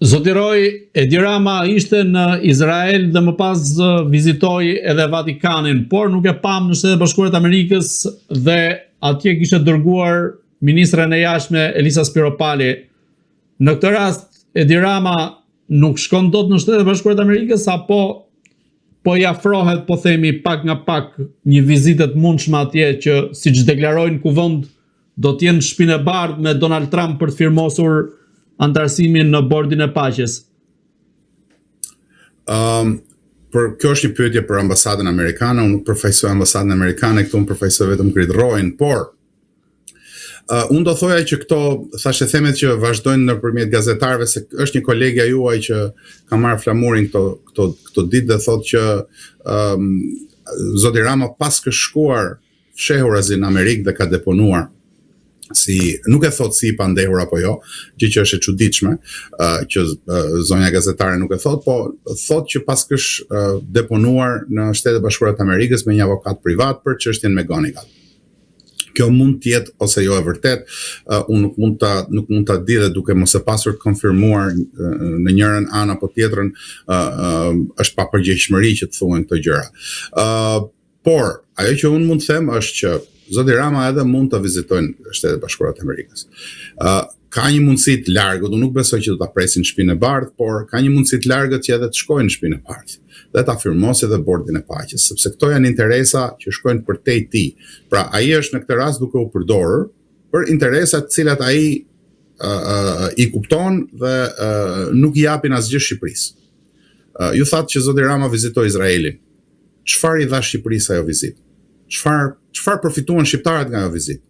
Zoti Roy, Edi Rama ishte në Izrael dhe më pas vizitoi edhe Vatikanin, por nuk e pam në Shtetet e Bashkuara të Amerikës dhe atje kishte dërguar ministren e jashtme Elisa Spiropali. Në këtë rast, Edi Rama nuk shkon dot në Shtetet e Bashkuara të Amerikës apo po i afrohet, po themi pak nga pak, një vizitë të mundshme atje që siç deklarojnë kuvend do të jenë në Shtëpinë e Bardhë me Donald Trump për të firmosur antarësimin në Bordin e Paqes? Kjo është një pyetje për ambasadën amerikane, unë nuk përfaqësoj ambasadën amerikane, këtu unë përfaqësoj vetëm Grid Roy'n, por unë do thoja që këto thashë themet që vazhdojnë nëpërmjet gazetarëve, se është një kolegja juaj që ka marrë flamurin këto ditë dhe thotë që Zoti Rama pas ka shkuar fshehurazi në Amerikë dhe ka deponuar. Nuk e thot si i pandehur apo jo, gjë që është e çuditshme, që zonja gazetare nuk e thot, po thot që pas kësh deponuar në Shtetet e Bashkuara të Amerikës me një avokat privat për çështjen me Gonigat. Kjo mund të jetë ose jo e vërtet, unë nuk mund ta di dhe duke mos e pasur të konfirmuar në njërin anë apo tjetrën, është pa përgjegjshmëri që të thuhen këto gjëra. Por ajo që unë mund të them është që Zoti Rama edhe mund të vizitojnë Shtetet e Bashkuara të Amerikës. Ka një mundësi të largët, unë nuk besoj që do ta presin Shtëpinë e Bardhë, por ka një mundësi të largët që edhe të shkojnë në Shtëpinë e Bardhë dhe ta firmosë edhe Bordin e Paqes, sepse këto janë interesa që shkojnë përtej tij. Pra ai është në këtë rast duke u përdorur për interesa të cilat ai i kupton dhe nuk i japin asgjë Shqipërisë. Ju thatë që Zoti Rama vizitoi Izraelin. Çfarë i dha Shqipërisë ajo vizitë? Çfarë përfituan shqiptarët nga ajo vizitë?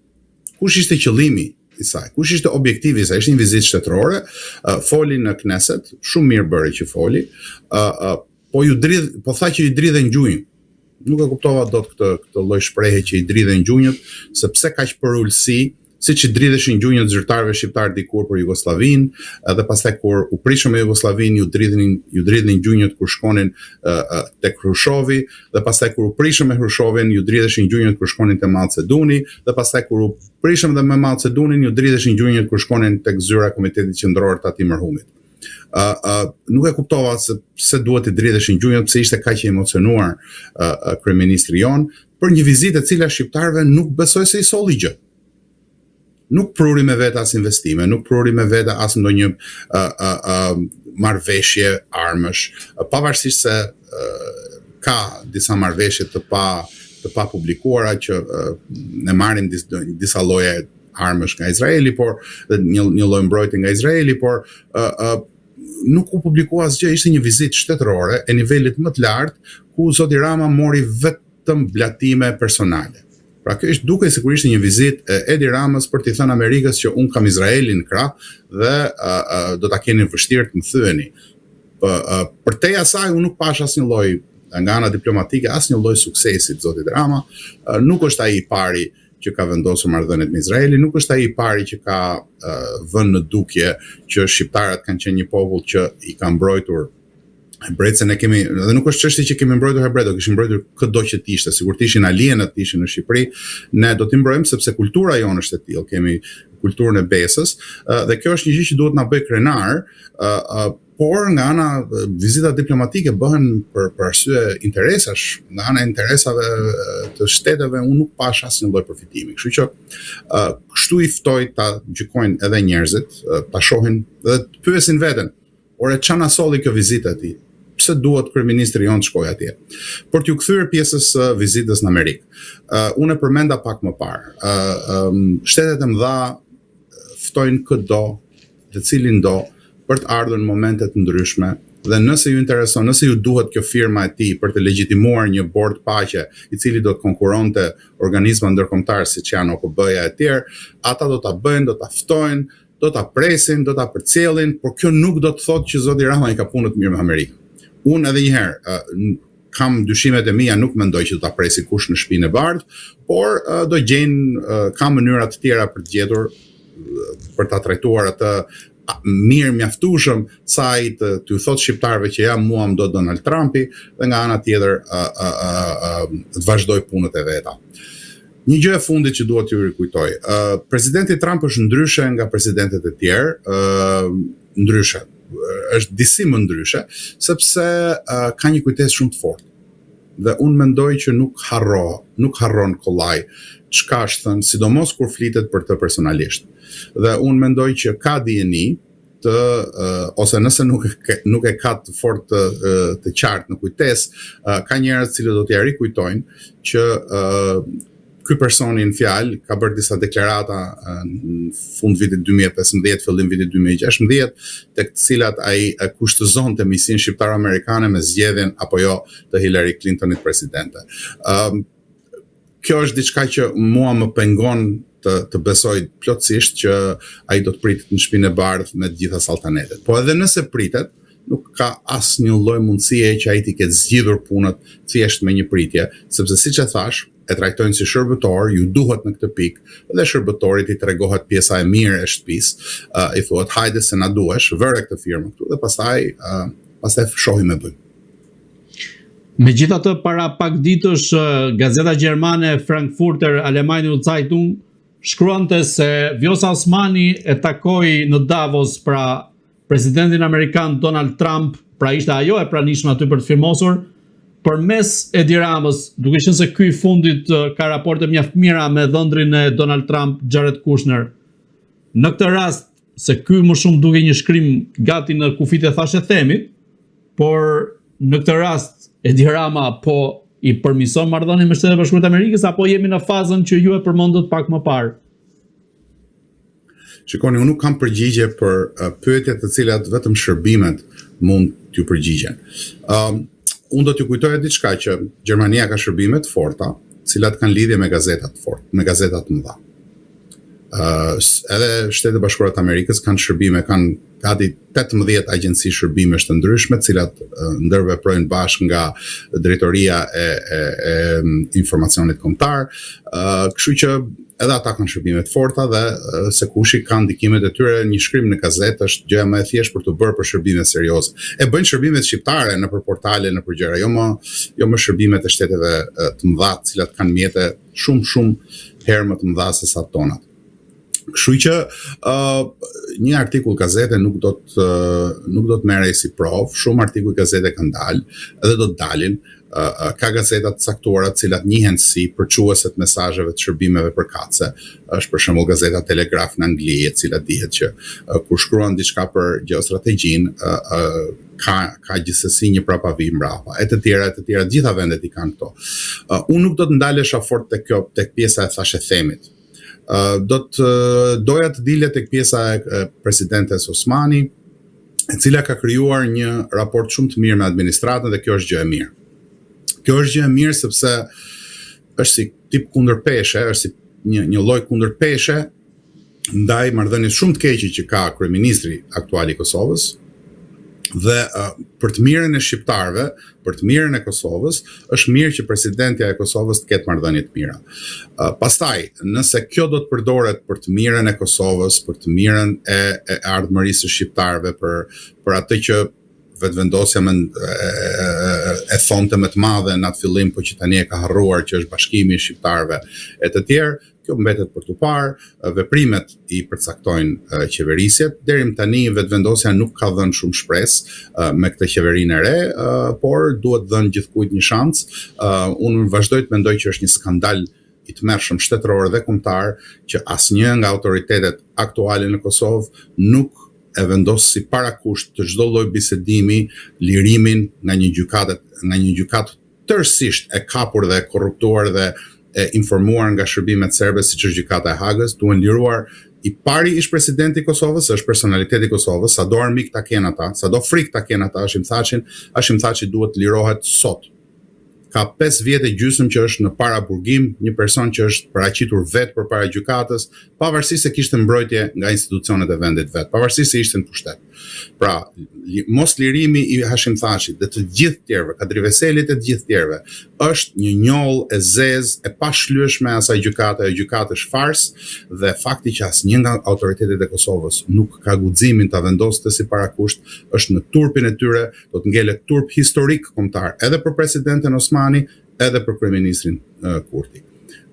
Kush ishte qëllimi i saj? Kush ishte objektivi i saj? Ishte një vizitë shtetërore, foli në Knesset, shumë mirë bëri që foli, po tha që i dridhen gjunjë. Nuk e kuptova dot këtë lloj shprehje që i dridhen gjunjët, sepse kaq për ulësi, siç i dridheshin gjunjët zyrtarëve shqiptar dikur për Jugosllavinë, edhe pastaj kur u prishëm me Jugosllavinë ju dridhnin gjunjët kur shkonin tek Hrushovi, dhe pastaj kur u prishëm me Hrushovin ju dridheshin gjunjët kur shkonin te Mao Zeduni, dhe pastaj kur u prishëm dhe me Mao Zedunin ju dridheshin gjunjët kur shkonin tek zyra e Komitetit Qendror të atij mërhumit. Nuk e kuptova se duhet i dridheshin gjunjët, pse ishte kaq i emocionuar kryeministri jon për një vizitë e cila shqiptarëve nuk besoj se i solli gjë. Nuk pruri me vete as investime, nuk pruri me vete as ndonjë marrëveshje armësh, pavarësisht se ka disa marrëveshje të pa publikuara që ne marrim disa lloje armësh nga Izraeli, por një lloj mbrojtje nga Izraeli, por nuk u publikua asgjë. Ishte një vizitë shtetërore e nivelit më të lartë ku Zoti Rama mori vetëm blatime personale. Pra kjo është duke sigurisht një vizitë e Edi Ramës për t'i thënë Amerikës që unë kam Izraelin në krah dhe do ta keni vështirë të më thyeni. Përtej asaj unë nuk pash asnjë lloj nga ana diplomatike, asnjë lloj suksesi të Zotit Rama. Nuk është ai i pari që ka vendosur marrëdhëniet me Izraelin, nuk është ai i pari që ka vënë në dukje që shqiptarët kanë qenë një popull që i ka mbrojtur Hebretën e kemi, dhe nuk është çështje që kemi mbrojtur Hebret, do kishim mbrojtur çdo që të ishte, sikur të ishin alienët të ishin në Shqipëri, ne do t'i mbrojmë sepse kultura jonë është e tillë, kemi kulturën e besës, dhe kjo është një gjë që duhet na bëj krenar, por nga ana vizita diplomatike bëhen për arsye interesash, nga ana interesave të shteteve unë nuk pash asnjë lloj përfitimi. Kështu që kështu i ftoj ta gjykojnë edhe njerëzit, ta shohin dhe të pyesin veten, ore çana solli kjo vizitë e tij? Pse duhet kryeministri jon të shkojë atje? Për t'ju kthyer pjesës vizitës në Amerikë. Unë e përmenda pak më parë. Shtetet e mëdha ftojnë këdo, të cilin do, për të ardhur në momente të ndryshme, dhe nëse ju intereson, nëse ju duhet kjo firma e tij për të legjitimuar një bord paqe, i cili do të konkuronte organizma ndërkombëtar siç janë OKB-ja e tjerë, ata do ta bëjnë, do ta ftojnë, do ta presin, do ta përcjellin, por kjo nuk do të thotë që Zoti Rama i ka punët mirë me Amerikën. Unë edhe një herë kam dyshimet e mia, nuk mendoj që do ta presi kush në Shtëpinë e Bardhë, por do gjejnë, ka mënyra të tjera për të gjetur, për ta trajtuar atë mirë mjaftueshëm sa ai të thotë shqiptarëve që ja mua më do Donald Trumpi, dhe nga ana tjetër të vazhdoj punët e veta. Një gjë e fundit që duhet t'ju rikujtoj. Presidenti Trump është ndryshe nga presidentët e tjerë, ndryshe. është disi më ndryshe, sepse ka një kujtesë shumë të fortë. Dhe unë mendoj që nuk harron kollaj çka është thënë, sidomos kur flitet për të personalisht. Dhe unë mendoj që ka dijeni ose nëse nuk e ka të fortë të qartë në kujtesë, ka njerëz që do t'ja rikujtojnë që ky personi në fjalë ka bërë disa deklarata në fund vitit 2015, fillim vitit 2016, tek të cilat ai kushtëzonte misionin shqiptar-amerikane me zgjedhjen apo jo të Hillary Clintonit presidente. Kjo është diçka që mua më pengon të besoj plotësisht që ai do të pritet në shtëpinë e bardhë me të gjitha salltanetet. Po edhe nëse pritet, nuk ka asnjë lloj mundësie që ai të ketë zgjidhur punët thjesht me një pritje, sepse siç e thash, e trajtojnë si shërbëtor, ju duhet në këtë pikë dhe shërbëtorit i tregohet pjesa e mirë e shtëpisë, i thuhet hajde se na duhesh, vëre këtë firmë këtu dhe pastaj shohim me bëjmë. Megjithatë, para pak ditësh gazeta gjermane Frankfurter Allgemeine Zeitung shkruante se Vjosa Osmani e takoi në Davos pra presidentin amerikan Donald Trump, pra ishte ajo e pranishme aty për të firmosur, përmes Edi Ramës, duke qenë se ky i fundit ka raporte mjaft mira me dhëndrin e Donald Trump, Jared Kushner. Në këtë rast, se ky më shumë duke një shkrim gati në kufit e thashë themit, por në këtë rast Edi Rama po i përmison marrëdhënien me Shtetet e Bashkuara të Amerikës apo jemi në fazën që ju e përmendët pak më parë? Shikoni, unë nuk kam përgjigje për pyetjet të cilat vetëm shërbimet mund t'ju përgjigjen. Unë do t'ju kujtoj diçka që Gjermania ka shërbime të forta, cilat kanë lidhje me gazetat të forta, me gazetat të mëdha. Edhe Shtetet e Bashkuara të Amerikës kanë shërbime, kanë gati 18 agjenci shërbimesh të ndryshme, të cilat ndërveprojnë bashkë nga drejtoria e informacionit kombëtar, kështu që edhe ata kanë shërbime të forta dhe se kushi kanë ndikimet e tyre, një shkrim në gazetë është gjëja më e thjeshtë për të bërë për shërbime serioze. E bëjnë shërbimet shqiptare nëpër portale, nëpër gjëra, jo më shërbimet e shteteve të mëdha, të cilat kanë mjete shumë herë më të mëdha se sa tonat. Kështu që një artikull gazete nuk do të merrej si provë, shumë artikuj gazete kanë dalë, edhe do të dalin, ka gazeta të caktuara të cilat njihen si përçuese të mesazheve të shërbimeve përkatëse. Është për shembull gazeta Telegraf në Angli, e cila dihet që kur shkruan diçka për gjeostrategjinë, ka gjithsesi një prapavi mbrapa. E të tjera, gjitha vendet i kanë këto. Unë nuk do të ndalesha fort tek pjesa e thashë themit. Doja të dilja tek pjesa e presidentes Osmani, e cila ka krijuar një raport shumë të mirë me administratën dhe kjo është gjë e mirë. Kjo është gjë e mirë sepse është si tip kundërpeshe, është si një lloj kundërpeshe ndaj marrëdhënies shumë të keqe që ka kryeministri aktual i Kosovës. Dhe për të mirën e shqiptarëve, për të mirën e Kosovës, është mirë që presidentja e Kosovës të ketë marrëdhënie të mira. Pastaj, nëse kjo do të përdoret për të mirën e Kosovës, për të mirën e ardhmërisë së shqiptarëve, për atë që vetëvendosja e thonte më të madhe në atë fillim, po që tani e ka harruar, që është bashkimi i shqiptarëve e të tjerë, kjo mbetet për tu parë, veprimet i përcaktojnë qeverisjet. Deri më tani vetëvendosja nuk ka dhënë shumë shpresë me këtë qeverinë e re, por duhet dhënë gjithkujt një shans. Unë vazhdoj të mendoj që është një skandal i tmerrshëm shtetëror dhe kombëtar që asnjë nga autoritetet aktuale në Kosovë nuk e vendos si parakusht të çdo lloj bisedimi lirimin nga një gjykatë tërësisht e kapur dhe e korruptuar dhe e informuar nga shërbimet serbe siç është gjykata e Hagës. Duhen liruar i pari ish presidenti i Kosovës, është personaliteti i Kosovës, sado armik ta kenë ata, sado frikë ta kenë ata, Hashim Thaçi duhet lirohet sot. Ka 5 vjet e gjysmë që është në paraburgim, një person që është paraqitur vetë përpara gjykatës, pavarësisht se kishte mbrojtje nga institucionet e vendit vet, pavarësisht se ishte në pushtet. Pra, mos lirimi i Hashim Thaçit dhe të gjithë tjerëve, Kadri Veselit e të gjithë tjerëve, është një njoll e zezë e pashlyeshme asaj gjykate, ajo gjykatë është farsë dhe fakti që asnjë nga autoritetet e Kosovës nuk ka guximin ta vendosë si parakusht, është në turpin e tyre, do të ngelet turp historik kombëtar, edhe për presidenten Osmani, edhe për kryeministrin Kurti.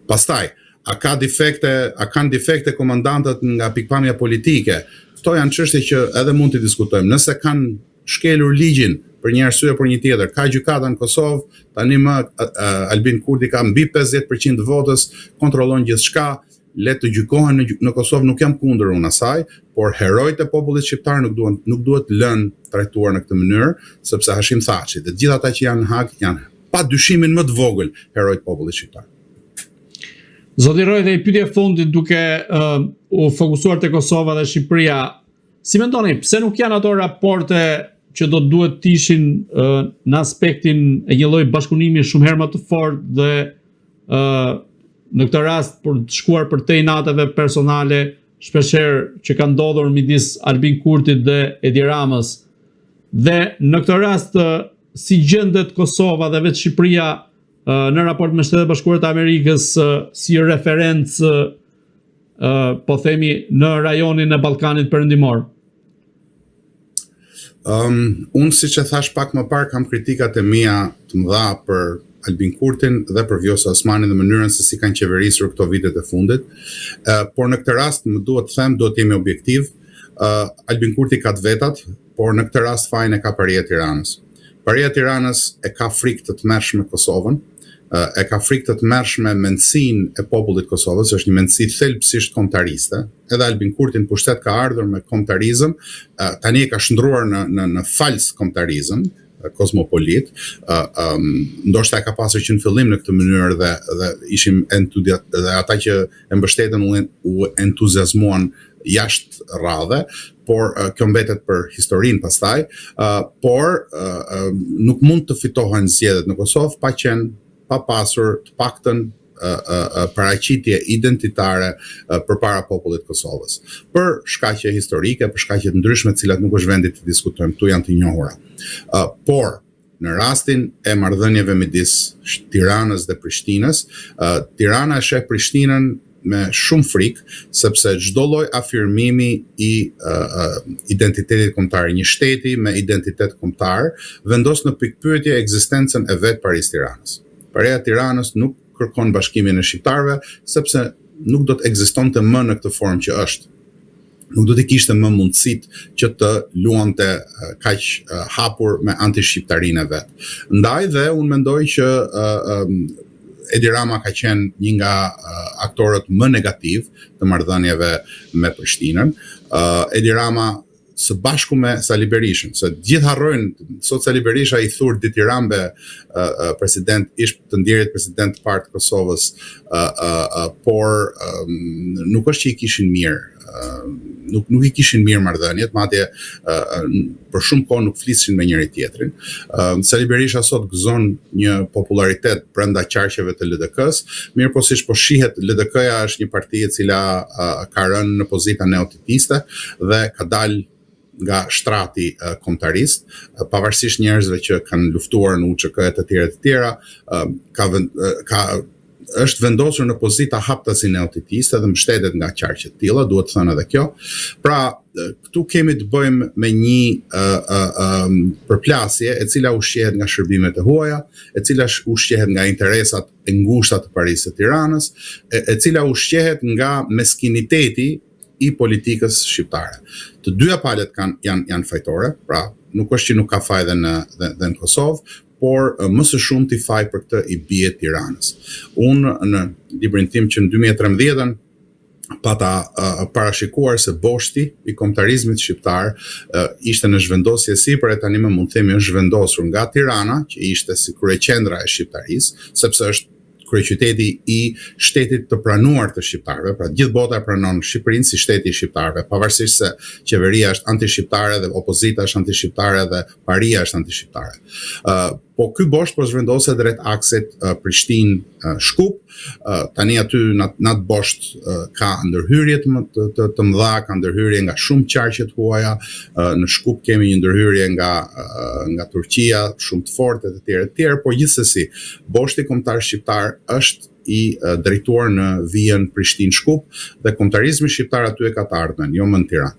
Pastaj, a kanë defekte komandantët nga pikpamja politike? Këto janë çështje që edhe mund të diskutojmë. Nëse kanë shkelur ligjin për një arsye për një tjetër. Ka gjykata në Kosovë, tani më Albin Kurti ka mbi 50% votës, kontrollon gjithçka, le të gjykohen në Kosovë, nuk jam kundër unë asaj, por herojt e popullit shqiptar nuk duhet lënë trajtuar në këtë mënyrë, sepse Hashim Thaçi dhe gjithë ata që janë në Hag janë pa dyshimin më të vogël herojt e popullit shqiptar. Zoti Roy, dhe i pyetje e fundit duke u fokusuar te Kosova dhe Shqipëria, si mendoni, pse nuk janë ato raporte që do duhet të ishin në aspektin e një lloji bashkëpunimi shumë herë më të fortë dhe në këtë rast për të shkuar për te nateve personale shpeshherë që kanë ndodhur midis Albin Kurtit dhe Edi Ramës. Dhe në këtë rast si gjendet Kosova dhe vetë Shqipëria në raport me Shtetet Bashkuara të Amerikës si referencë po themi në rajonin e Ballkanit Perëndimor? Unë siç e thash pak më parë kam kritikat e mia të mëdha për Albin Kurtin dhe për Vjosa Osmanin dhe mënyrën se si kanë qeverisur këto vitet e fundit. Por në këtë rast më duhet të them, duhet të jemi objektiv. Albin Kurti ka të vetat, por në këtë rast fajin e ka Paria e Tiranës. Paria e Tiranës e ka frikë të tmerrshme Kosovën, e ka frikë të tmerrshme mendsinë e popullit Kosovës, është një mendësi thelbësisht kombëtariste. Edhe Albin Kurti në pushtet ka ardhur me kombëtarizëm, tani e ka shndruar në fals kombëtarizëm, kosmopolit, ndoshta e ka pasur që në fillim në këtë mënyrë dhe ishim dhe ata që e mbështeten u entuziazmuan jashtë radhe, por kjo mbetet për historinë pastaj, por nuk mund të fitohen zgjedhjet në Kosovë pa pasur të paktën paraqitje identitare përpara popullit Kosovës. Për shkaqe historike, për shkaqe të ndryshme të cilat nuk është vendi të diskutojmë, këtu janë të njohura. Por në rastin e marrëdhënieve midis Tiranës dhe Prishtinës, Tirana e sheh Prishtinën me shumë frikë, sepse çdo lloj afirmimi i identitetit kombëtar, një shteti me identitet kombëtar, vendos në pikpyetje ekzistencën e vet Parisë Tiranës. Paria e Tiranës nuk kërkon bashkimin e shqiptarëve, sepse nuk do të ekzistonte më në këtë formë që është. Nuk do të kishte më mundësitë që të luante kaq hapur me antishqiptarinë e vet. Ndaj dhe unë mendoj që Edi Rama ka qenë një nga aktorët më negativ të marrëdhënieve me Prishtinën. Edi Rama së bashku me Sali Berishën, se gjithë harrojnë, sot Sali Berisha i thur Diti Rambe, ish të ndjerit president të partë Kosovës, por nuk është që i kishin mirë, nuk i kishin mirë marrëdhëniet, madje për shumë kohë nuk flisnin me njëri tjetrin. Sali Berisha sot gëzon një popularitet brenda qarqeve të LDK-s, mirë po siç po shihet, LDK-ja është një parti e cila ka rënë në pozita neotitiste dhe ka dalë nga shtrati kombëtarist, pavarësisht njerëzve që kanë luftuar në UÇK e të tjera, është vendosur në pozita haptasi neotitiste dhe mbështetet nga qarqe të tilla, duhet të thënë edhe kjo. Pra, këtu kemi të bëjmë me një përplasje e cila ushqehet nga shërbimet e huaja, e cila ushqehet nga interesat e ngushta të Parisë së Tiranës, e cila ushqehet nga meskiniteti i politikës shqiptare. Të dyja palët janë fajtore, pra nuk është që nuk ka faj dhe në Kosovë, por më së shumti faj për këtë i bie Tiranës. Unë në librin tim që në 2013 pata parashikuar se boshti i kombëtarizmit shqiptar ishte në zhvendosje sipër e tani më mund të themi është zhvendosur nga Tirana, që ishte si kryeqendra e shqiptarisë, sepse është kryeqyteti i shtetit të pranuar të shqiptarëve, pra gjithë bota e pranon Shqipërinë si shteti i shqiptarëve, pavarësisht se qeveria është antishqiptare dhe opozita është antishqiptare dhe paria është antishqiptare. Po ky bosht po zhvendoset drejt aksit Prishtinë-Shkup. Tani aty në atë bosht ka ndërhyrje të mëdha, ka ndërhyrje nga shumë qarqe të huaja. Në Shkup kemi një ndërhyrje nga Turqia, shumë të fortë e të tjerë, por gjithsesi boshti kombëtar shqiptar është i drejtuar në vijën Prishtinë-Shkup dhe kombëtarizmi shqiptar aty e ka të ardhmen, jo më në Tiranë.